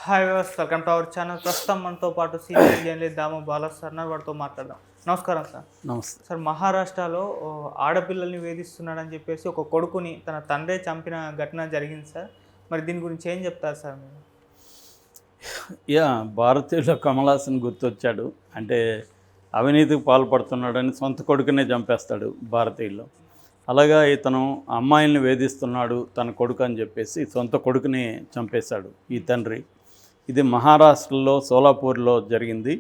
Hi viewers, welcome to our channel. ప్రస్తుతం మనతో పాటు సీనియర్ జర్నలిస్ట్ దాము బాలా సార్ ఉన్నారు. వాడితో మాట్లాడదాం. నమస్కారం సార్. నమస్తే. సార్, మహారాష్ట్రలో ఆడపిల్లల్ని వేధిస్తున్నాడని చెప్పేసి ఒక కొడుకుని తన తండ్రే చంపిన ఘటన జరిగింది సార్. మరి దీని గురించి ఏం చెప్తారు సార్ మీరు? భారతీయుల కమల్ హాసన్ గుర్తొచ్చాడు. అంటే అవినీతికి పాల్పడుతున్నాడని సొంత కొడుకునే చంపేస్తాడు భారతీయుల్లో. అలాగా ఇతను అమ్మాయిల్ని వేధిస్తున్నాడు తన కొడుకు అని చెప్పేసి సొంత కొడుకుని చంపేశాడు ఈ తండ్రి. ఇది మహారాష్ట్రలో సోలాపూర్లో జరిగింది.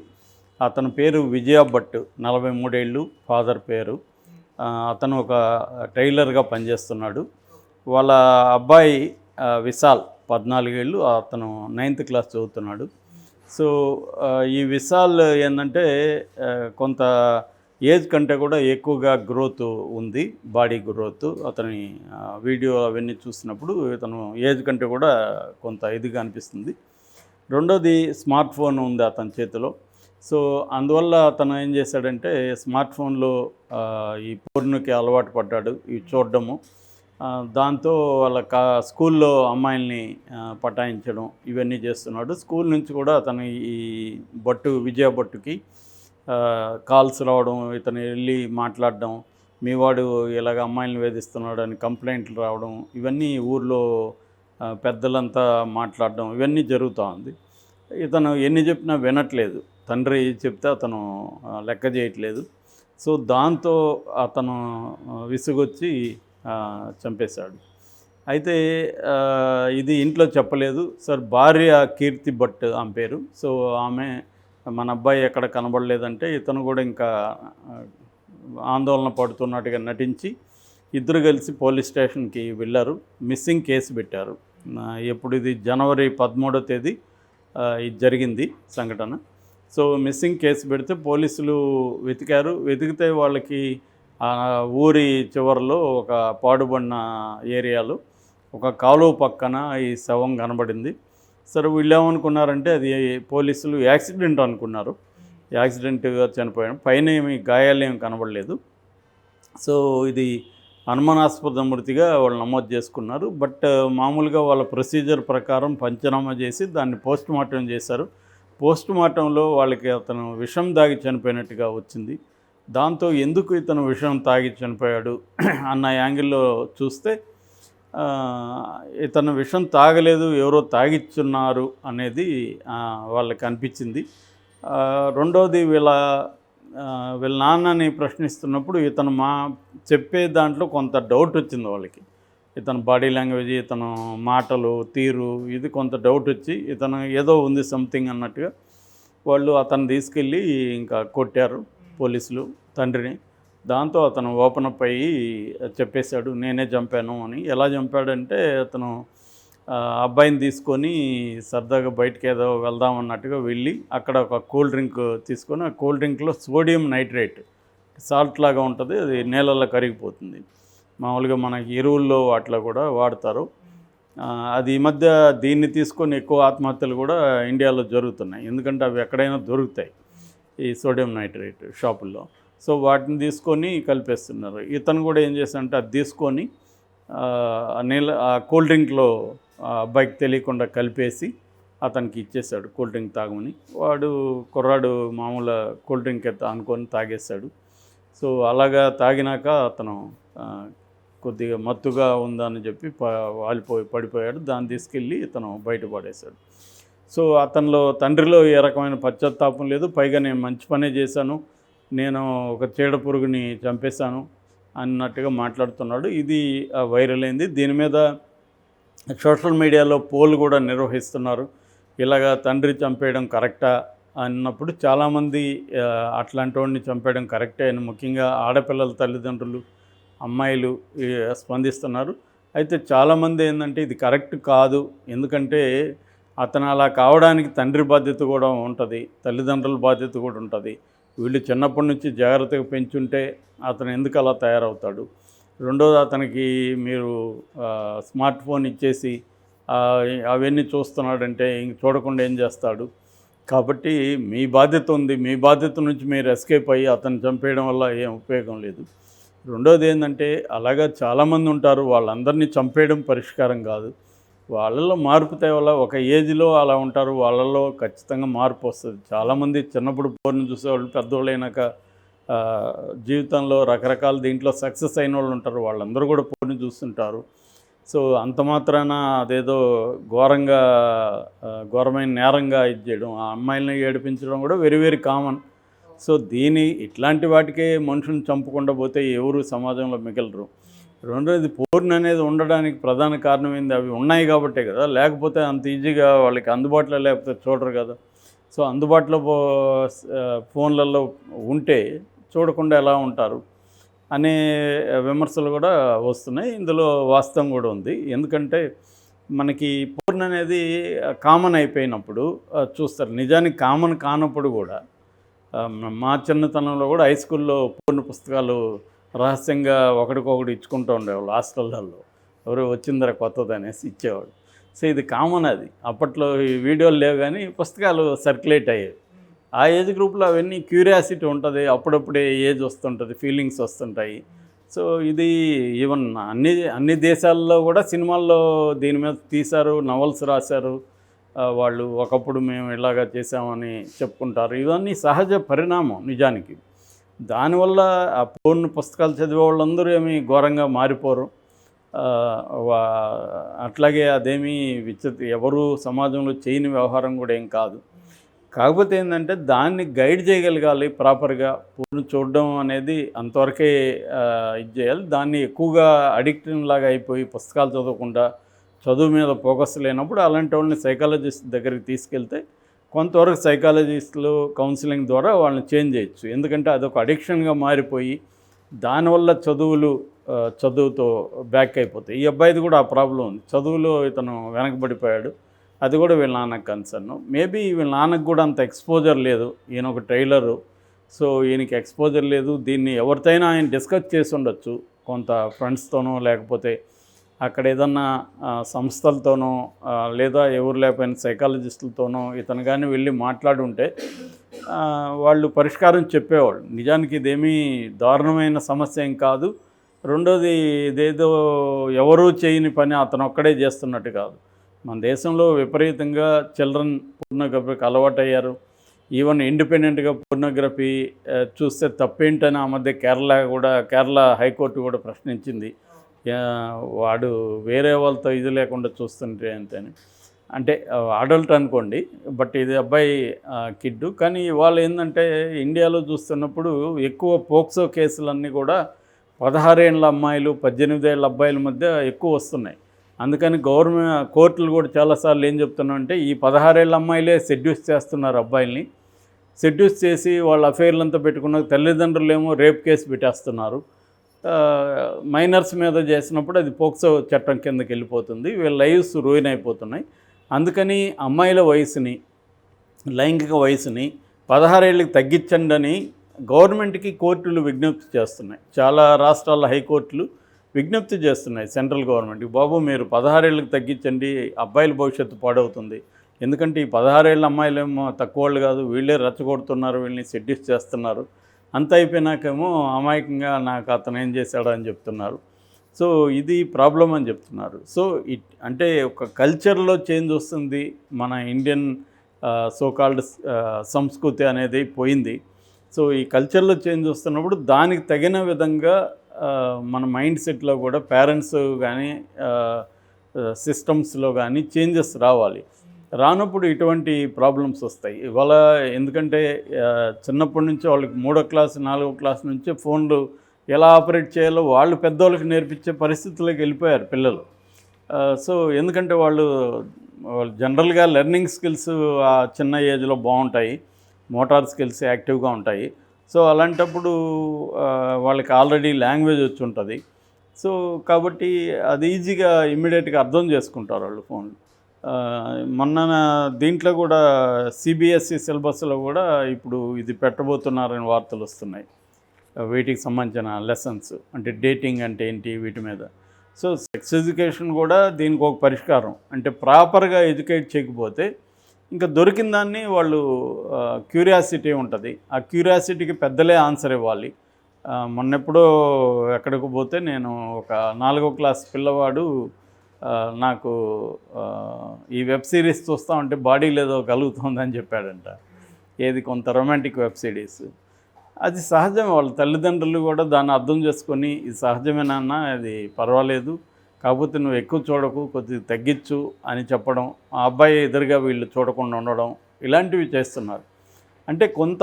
అతని పేరు విజయ భట్, 43 ఏళ్ళు, ఫాదర్ పేరు. అతను ఒక టైలర్గా పనిచేస్తున్నాడు. వాళ్ళ అబ్బాయి విశాల్ 14 ఏళ్ళు, అతను 9th క్లాస్ చదువుతున్నాడు. సో ఈ విశాల్ ఏంటంటే కొంత ఏజ్ కంటే కూడా ఎక్కువగా గ్రోత్ ఉంది, బాడీ గ్రోత్. అతని వీడియో అవన్నీ చూసినప్పుడు ఇతను ఏజ్ కంటే కూడా కొంత ఇదిగా అనిపిస్తుంది. రెండోది, స్మార్ట్ ఫోన్ ఉంది అతని చేతిలో. సో అందువల్ల అతను ఏం చేశాడంటే స్మార్ట్ ఫోన్లో ఈ పోర్నుకి అలవాటు పడ్డాడు, ఇవి చూడడము. దాంతో వాళ్ళ స్కూల్లో అమ్మాయిల్ని పటాయించడం ఇవన్నీ చేస్తున్నాడు. స్కూల్ నుంచి కూడా అతను ఈ విజయ భట్టుకి కాల్స్ రావడం, ఇతను వెళ్ళి మాట్లాడడం, మీ వాడు ఇలాగ అమ్మాయిల్ని వేధిస్తున్నాడు అని కంప్లైంట్లు రావడం, ఇవన్నీ ఊర్లో పెద్దలంతా మాట్లాడడం, ఇవన్నీ జరుగుతూ ఉంది. ఇతను ఎన్ని చెప్పినా వినట్లేదు, తండ్రి చెప్తే అతను లెక్క చేయట్లేదు. సో దాంతో అతను విసుగొచ్చి చంపేశాడు. అయితే ఇది ఇంట్లో చెప్పలేదు సార్. భార్య కీర్తి భట్ ఆమె పేరు. సో ఆమె, మన అబ్బాయి ఎక్కడ కనబడలేదంటే ఇతను కూడా ఇంకా ఆందోళన పడుతున్నట్టుగా నటించి ఇద్దరు కలిసి పోలీస్ స్టేషన్కి వెళ్ళారు. మిస్సింగ్ కేసు పెట్టారు. ఎప్పుడు ఇది జనవరి 13వ తేదీ ఇది జరిగింది సంఘటన. సో మిస్సింగ్ కేసు పెడితే పోలీసులు వెతికితే వాళ్ళకి ఊరి చివరిలో ఒక పాడుబడిన ఏరియాలో ఒక కాలువ పక్కన ఈ శవం కనబడింది. సరే, వీళ్ళు ఏమనుకున్నారంటే అది పోలీసులు యాక్సిడెంట్ అనుకున్నారు, యాక్సిడెంట్గా చనిపోయాడు, పైన ఏమి గాయాలు ఏమి కనబడలేదు. సో ఇది అనుమానాస్పద మృతిగా వాళ్ళు నమోదు చేసుకున్నారు. బట్ మామూలుగా వాళ్ళ ప్రొసీజర్ ప్రకారం పంచనామా చేసి దాన్ని పోస్ట్మార్టం చేశారు. పోస్ట్మార్టంలో వాళ్ళకి అతను విషం తాగి చనిపోయినట్టుగా వచ్చింది. దాంతో ఎందుకు ఇతను విషం తాగి చనిపోయాడు అన్న యాంగిల్లో చూస్తే ఇతను విషం తాగలేదు, ఎవరో తాగిచ్చున్నారు అనేది వాళ్ళకి అనిపించింది. రెండోది, వీళ్ళ నాన్నని ప్రశ్నిస్తున్నప్పుడు ఇతను చెప్పే దాంట్లో కొంత డౌట్ వచ్చింది వాళ్ళకి. ఇతను బాడీ లాంగ్వేజ్, ఇతను మాటలు తీరు, ఇది కొంత డౌట్ వచ్చి ఇతను ఏదో ఉంది సంథింగ్ అన్నట్టుగా వాళ్ళు అతను తీసుకెళ్ళి ఇంకా కొట్టారు పోలీసులు తండ్రిని. దాంతో అతను ఓపెన్ అప్ అయ్యి చెప్పేశాడు, నేనే చంపాను అని. ఎలా చంపాడంటే అతను అబ్బాయిని తీసుకొని సరదాగా బయటకు ఏదో వెళ్దామన్నట్టుగా వెళ్ళి అక్కడ ఒక కూల్ డ్రింక్ తీసుకొని, ఆ కూల్ డ్రింక్లో సోడియం నైట్రేట్, సాల్ట్ లాగా ఉంటుంది, అది నీళ్ళల్లో కరిగిపోతుంది. మామూలుగా మనకి ఎరువుల్లో వాటిలో కూడా వాడతారు. అది ఈ మధ్య దీన్ని తీసుకొని ఎక్కువ ఆత్మహత్యలు కూడా ఇండియాలో జరుగుతున్నాయి. ఎందుకంటే అవి ఎక్కడైనా దొరుకుతాయి ఈ సోడియం నైట్రేట్ షాపుల్లో. సో వాటిని తీసుకొని కలిపేస్తున్నారు. ఇతను కూడా ఏం చేశాడంటే అది తీసుకొని ఆ కూల్ డ్రింక్లో అబ్బాయికి తెలియకుండా కలిపేసి అతనికి ఇచ్చేశాడు కూల్ డ్రింక్ తాగమని. కుర్రాడు మామూలు కూల్ డ్రింక్ అనుకొని తాగేశాడు. సో అలాగా తాగినాక అతను కొద్దిగా మత్తుగా ఉందని చెప్పి పడిపోయాడు. దాన్ని తీసుకెళ్ళి ఇతను బయటపడేశాడు. సో అతనిలో, తండ్రిలో ఏ రకమైన పశ్చాత్తాపం లేదు. పైగా నేను మంచి పనే చేశాను, నేను ఒక చీడ పురుగుని చంపేశాను అన్నట్టుగా మాట్లాడుతున్నాడు. ఇది వైరల్ అయింది. దీని మీద సోషల్ మీడియాలో పోల్ కూడా నిర్వహిస్తున్నారు. ఇలాగా తండ్రి చంపేయడం కరెక్టా అన్నప్పుడు చాలామంది అట్లాంటి వాడిని చంపేయడం కరెక్టే అని, ముఖ్యంగా ఆడపిల్లల తల్లిదండ్రులు, అమ్మాయిలు స్పందిస్తున్నారు. అయితే చాలామంది ఏంటంటే ఇది కరెక్ట్ కాదు, ఎందుకంటే అతను అలా కావడానికి తండ్రి బాధ్యత కూడా ఉంటుంది, తల్లిదండ్రుల బాధ్యత కూడా ఉంటుంది. వీళ్ళు చిన్నప్పటి నుంచి జాగ్రత్తగా పెంచుంటే అతను ఎందుకు అలా తయారవుతాడు? రెండోది, అతనికి మీరు స్మార్ట్ ఫోన్ ఇచ్చేసి అవన్నీ చూస్తున్నాడంటే ఇంక చూడకుండా ఏం చేస్తాడు? కాబట్టి మీ బాధ్యత ఉంది, మీ బాధ్యత నుంచి మీరు ఎస్కేప్ అయ్యి అతను చంపేయడం వల్ల ఏం ఉపయోగం లేదు. రెండోది ఏంటంటే అలాగా చాలామంది ఉంటారు, వాళ్ళందరినీ చంపేయడం పరిష్కారం కాదు. వాళ్ళల్లో మార్పు తేవాల. ఒక ఏజ్లో అలా ఉంటారు, వాళ్ళల్లో ఖచ్చితంగా మార్పు వస్తుంది. చాలామంది చిన్నప్పుడు పోర్న్ చూసేవాళ్ళు పెద్దోళ్ళు అయినాక జీవితంలో రకరకాల దీంట్లో సక్సెస్ అయిన వాళ్ళు ఉంటారు, వాళ్ళందరూ కూడా పోర్న్ చూస్తుంటారు. సో అంత మాత్రాన అదేదో ఘోరంగా ఘోరమైన నేరంగా ఇది చేయడం, ఆ అమ్మాయిలని ఏడిపించడం కూడా వెరీ వెరీ కామన్. సో ఇట్లాంటి వాటికే మనుషులను చంపకుండా పోతే ఎవరు సమాజంలో మిగలరు. రెండోది పోర్న్ అనేది ఉండడానికి ప్రధాన కారణం ఏంది, అవి ఉన్నాయి కాబట్టే కదా, లేకపోతే అంత ఈజీగా వాళ్ళకి అందుబాటులో లేకపోతే చూడరు కదా. సో అందుబాటులో ఫోన్లలో ఉంటే చూడకుండా ఎలా ఉంటారు అనే విమర్శలు కూడా వస్తున్నాయి. ఇందులో వాస్తవం కూడా ఉంది. ఎందుకంటే మనకి పోర్న్ అనేది కామన్ అయిపోయినప్పుడు చూస్తారు. నిజానికి కామన్ కానప్పుడు కూడా మా చిన్నతనంలో కూడా హై స్కూల్లో పోర్న్ పుస్తకాలు రహస్యంగా ఒకడికొకటి ఇచ్చుకుంటూ ఉండేవాళ్ళు హాస్టళ్ళల్లో. ఎవరు వచ్చిందర కొత్తది అనేసి ఇచ్చేవాడు. సో ఇది కామన్. అది అప్పట్లో ఈ వీడియోలు లేవు కానీ పుస్తకాలు సర్క్యులేట్ అయ్యేవి. ఆ ఏజ్ గ్రూప్లో అవన్నీ క్యూరియాసిటీ ఉంటుంది, అప్పుడప్పుడే ఏజ్ వస్తుంటుంది, ఫీలింగ్స్ వస్తుంటాయి. సో ఇది ఈవెన్ అన్ని దేశాల్లో కూడా సినిమాల్లో దీని మీద తీశారు, నవల్స్ రాశారు. వాళ్ళు ఒకప్పుడు మేము ఇలాగా చేసామని చెప్పుకుంటారు. ఇవన్నీ సహజ పరిణామం నిజానికి. దానివల్ల ఆ పోర్న్ పుస్తకాలు చదివే వాళ్ళందరూ ఏమీ ఘోరంగా మారిపోరు. అట్లాగే అదేమీ ఎవరు సమాజంలో చేయని వ్యవహారం కూడా ఏం కాదు. కాకపోతే ఏంటంటే దాన్ని గైడ్ చేయగలగాలి ప్రాపర్గా. పోర్న్ చూడడం అనేది అంతవరకే ఇది చేయాలి. దాన్ని ఎక్కువగా అడిక్షన్ లాగా అయిపోయి పుస్తకాలు చదవకుండా చదువు మీద ఫోకస్ లేనప్పుడు అలాంటి వాళ్ళని సైకాలజిస్ట్ దగ్గరికి తీసుకెళ్తే కొంతవరకు సైకాలజిస్టులు కౌన్సిలింగ్ ద్వారా వాళ్ళని చేంజ్ చేయొచ్చు. ఎందుకంటే అదొక అడిక్షన్గా మారిపోయి దానివల్ల చదువుతో బ్యాక్ అయిపోతాయి. ఈ అబ్బాయిది కూడా ఆ ప్రాబ్లం ఉంది. చదువులో ఇతను వెనకబడిపోయాడు. అది కూడా వీళ్ళ నాన్నకు కన్సర్న్. మేబీ వీళ్ళ నాన్నకు కూడా అంత ఎక్స్పోజర్ లేదు. ఈయన ఒక ట్రైలరు, సో ఈయనకి ఎక్స్పోజర్ లేదు. దీన్ని ఎవరితోనైనా ఆయన డిస్కస్ చేసి ఉండొచ్చు, కొంత ఫ్రెండ్స్తోనో లేకపోతే అక్కడ ఏదన్నా సంస్థలతోనో లేదా ఎవరు లేకపోయిన సైకాలజిస్టులతోనో ఇతను కానీ వెళ్ళి మాట్లాడి ఉంటే వాళ్ళు పరిష్కారం చెప్పేవాళ్ళు. నిజానికి ఇదేమీ దారుణమైన సమస్య ఏం కాదు. రెండోది ఇదేదో ఎవరూ చేయని పని అతను ఒక్కడే చేస్తున్నట్టు కాదు. మన దేశంలో విపరీతంగా చిల్డ్రన్ పోర్నోగ్రఫీకి అలవాటయ్యారు. ఈవెన్ ఇండిపెండెంట్గా పోర్నోగ్రఫీ చూస్తే తప్పేంటని ఆ మధ్య కేరళ హైకోర్టు కూడా ప్రశ్నించింది. వాడు వేరే వాళ్ళతో ఇది లేకుండా చూస్తుంటే అంతేని. అంటే అడల్ట్ అనుకోండి, బట్ ఇది అబ్బాయి కిడ్డు. కానీ వాళ్ళు ఏంటంటే ఇండియాలో చూస్తున్నప్పుడు ఎక్కువ పోక్సో కేసులన్నీ కూడా 16 ఏళ్ళ అమ్మాయిలు 18 ఏళ్ళ అబ్బాయిల మధ్య ఎక్కువ వస్తున్నాయి. అందుకని కోర్టులు కూడా చాలాసార్లు ఏం చెప్తున్నారంటే ఈ 16 ఏళ్ళ అమ్మాయిలే సెడ్యూస్ చేస్తున్నారు అబ్బాయిల్ని. సెడ్యూస్ చేసి వాళ్ళ అఫైర్లంతా పెట్టుకున్న తల్లిదండ్రులు ఏమో రేప్ కేసు పెట్టేస్తున్నారు. మైనర్స్ మీద చేసినప్పుడు అది పోక్సో చట్టం కిందకి వెళ్ళిపోతుంది. వీళ్ళ లైవ్స్ రూయిన్ అయిపోతున్నాయి. అందుకని అమ్మాయిల వయసుని, లైంగిక వయసుని 16 ఏళ్ళకి తగ్గించండి అని గవర్నమెంట్కి కోర్టులు విజ్ఞప్తి చేస్తున్నాయి. చాలా రాష్ట్రాల హైకోర్టులు విజ్ఞప్తి చేస్తున్నాయి సెంట్రల్ గవర్నమెంట్కి. బాబు మీరు 16 ఏళ్ళకి తగ్గించండి, అబ్బాయిల భవిష్యత్తు పాడవుతుంది. ఎందుకంటే ఈ 16 ఏళ్ళ అమ్మాయిలేమో తక్కువ వాళ్ళు కాదు, వీళ్ళే రెచ్చగొడుతున్నారు, వీళ్ళని సెడ్యూస్ చేస్తున్నారు. అంత అయిపోయినాకేమో అమాయకంగా నాకు అతను ఏం చేశాడు అని చెప్తున్నారు. సో ఇది ప్రాబ్లం అని చెప్తున్నారు. సో అంటే ఒక కల్చర్లో చేంజ్ వస్తుంది. మన ఇండియన్ సోకాల్డ్ సంస్కృతి అనేది పోయింది. సో ఈ కల్చర్లో చేంజ్ వస్తున్నప్పుడు దానికి తగిన విధంగా మన మైండ్ సెట్లో కూడా పేరెంట్స్ కానీ సిస్టమ్స్లో కానీ చేంజెస్ రావాలి. రానప్పుడు ఇటువంటి ప్రాబ్లమ్స్ వస్తాయి. ఇవాళ ఎందుకంటే చిన్నప్పటి నుంచి వాళ్ళకి 3వ క్లాస్ 4వ క్లాస్ నుంచే ఫోన్లు ఎలా ఆపరేట్ చేయాలో వాళ్ళు పెద్దోళ్ళకి నేర్పించే పరిస్థితుల్లోకి వెళ్ళిపోయారు పిల్లలు. సో ఎందుకంటే వాళ్ళు జనరల్గా లెర్నింగ్ స్కిల్స్ ఆ చిన్న ఏజ్లో బాగుంటాయి, మోటార్ స్కిల్స్ యాక్టివ్గా ఉంటాయి. సో అలాంటప్పుడు వాళ్ళకి ఆల్రెడీ లాంగ్వేజ్ వచ్చి ఉంటుంది. సో కాబట్టి అది ఈజీగా ఇమ్మీడియట్గా అర్థం చేసుకుంటారు వాళ్ళు ఫోన్లు. మొన్న దీంట్లో కూడా సిబిఎస్ఈ సిలబస్లో కూడా ఇప్పుడు ఇది పెట్టబోతున్నారని వార్తలు వస్తున్నాయి. వీటికి సంబంధించిన లెసన్స్ అంటే డేటింగ్ అంటే ఏంటి వీటి మీద. సో సెక్స్ ఎడ్యుకేషన్ కూడా దీనికి ఒక పరిష్కారం. అంటే ప్రాపర్గా ఎడ్యుకేట్ చేయకపోతే ఇంకా దొరికిన దాన్ని వాళ్ళు క్యూరియాసిటీ ఉంటుంది. ఆ క్యూరియాసిటీకి పెద్దలే ఆన్సర్ ఇవ్వాలి. మొన్నెప్పుడో ఎక్కడికి పోతే నేను ఒక 4వ క్లాస్ పిల్లవాడు నాకు ఆ, ఈ వెబ్ సిరీస్ చూస్తూ ఉంటే బాడీలో ఏదో కలుగుతుందని చెప్పాడంట. ఏది కొంత రొమాంటిక్ వెబ్ సిరీస్. అది సహజం. వాళ్ళ తల్లిదండ్రులు కూడా దాన్ని అర్థం చేసుకొని ఇది సహజమేనన్నా, అది పర్వాలేదు, కాకపోతే నువ్వు ఎక్కువ చూడకు, కొద్దిగా తగ్గించు అని చెప్పడం, ఆ అబ్బాయి ఎదురుగా వీళ్ళు చూడకుండా ఉండడం, ఇలాంటివి చేస్తున్నారు. అంటే కొంత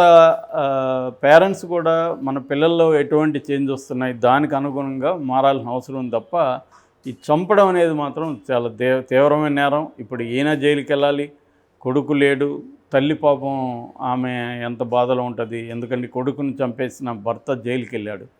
పేరెంట్స్ కూడా మన పిల్లల్లో ఎటువంటి చేంజ్ వస్తున్నాయి దానికి అనుగుణంగా మారాల్సిన అవసరం ఉంది తప్ప, ఈ చంపడం అనేది మాత్రం చాలా తీవ్రమైన నేరం. ఇప్పుడు ఈయన జైలుకి వెళ్ళాలి, కొడుకు లేడు, తల్లి పాపం ఆమె ఎంత బాధలో ఉంటుంది. ఎందుకంటే కొడుకుని చంపేసిన భర్త జైలుకి వెళ్ళాడు.